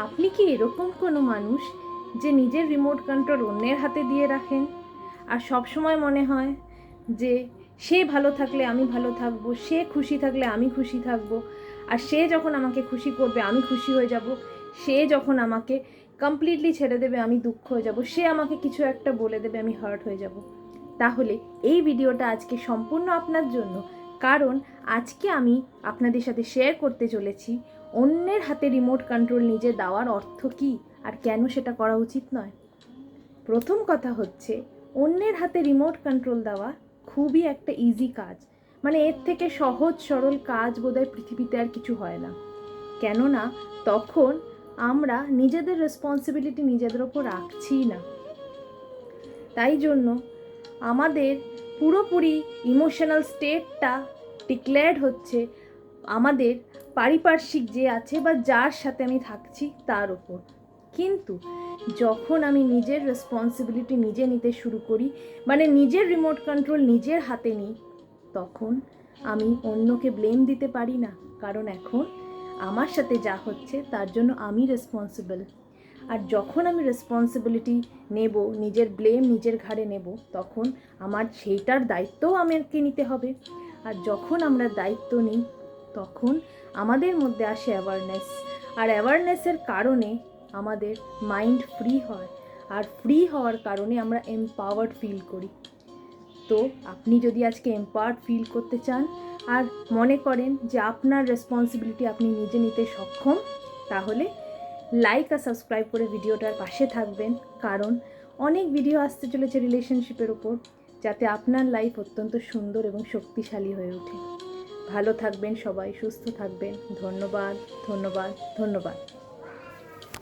আপনি কি এরকম কোনো মানুষ যে নিজের রিমোট কন্ট্রোল অন্যের হাতে দিয়ে রাখেন আর সব সময় মনে হয় যে সে ভালো থাকলে আমি ভালো থাকবো, সে খুশি থাকলে আমি খুশি থাকবো, আর সে যখন আমাকে খুশি করবে আমি খুশি হয়ে যাব, সে যখন আমাকে কমপ্লিটলি ছেড়ে দেবে আমি দুঃখ হয়ে যাব, সে আমাকে কিছু একটা বলে দেবে আমি হার্ট হয়ে যাব? তাহলে এই ভিডিওটা আজকে সম্পূর্ণ আপনার জন্য, কারণ আজকে আমি আপনাদের সাথে শেয়ার করতে চলেছি অন্যের হাতে রিমোট কন্ট্রোল নিজে দেওয়ার অর্থ কী আর কেন সেটা করা উচিত নয়। প্রথম কথা হচ্ছে, অন্যের হাতে রিমোট কন্ট্রোল দেওয়া খুবই একটা ইজি কাজ। মানে এর থেকে সহজ সরল কাজ বোধহয় পৃথিবীতে আর কিছু হয় না। কেননা তখন আমরা নিজেদের রেসপন্সিবিলিটি নিজেদের ওপর রাখছি না। তাই জন্য আমাদের পুরোপুরি ইমোশনাল স্টেটটা ডিক্লেয়ার্ড হচ্ছে আমাদের পারিপার্শ্বিক যে আছে বা যার সাথে আমি থাকছি তার ওপর। কিন্তু যখন আমি নিজের রেসপন্সিবিলিটি নিজে নিতে শুরু করি, মানে নিজের রিমোট কন্ট্রোল নিজের হাতে নিই, তখন আমি অন্যকে ব্লেম দিতে পারি না, কারণ এখন আমার সাথে যা হচ্ছে তার জন্য আমি রেসপন্সিবল। আর যখন আমি রেসপন্সিবিলিটি নেব, নিজের ব্লেম নিজের ঘাড়ে নেব, তখন আমার সেইটার দায়িত্বও আমাকে নিতে হবে। আর যখন আমরা দায়িত্ব নিই তখন আমাদের মধ্যে আসে অ্যাওয়ারনেস, আর অ্যাওয়ারনেসের কারণে আমাদের মাইন্ড ফ্রি হয়, আর ফ্রি হওয়ার কারণে আমরা এমপাওয়ার্ড ফিল করি। তো আপনি যদি আজকে এমপাওয়ার্ড ফিল করতে চান আর মনে করেন যে আপনার রেসপন্সিবিলিটি আপনি নিজে নিতে সক্ষম, তাহলে লাইক আর সাবস্ক্রাইব করে ভিডিওটার পাশে থাকবেন, কারণ অনেক ভিডিও আসতে চলেছে রিলেশনশিপের ওপর, যাতে আপনার লাইফ অত্যন্ত সুন্দর এবং শক্তিশালী হয়ে ওঠে। ভালো থাকবেন সবাই, সুস্থ থাকবেন। ধন্যবাদ, ধন্যবাদ, ধন্যবাদ।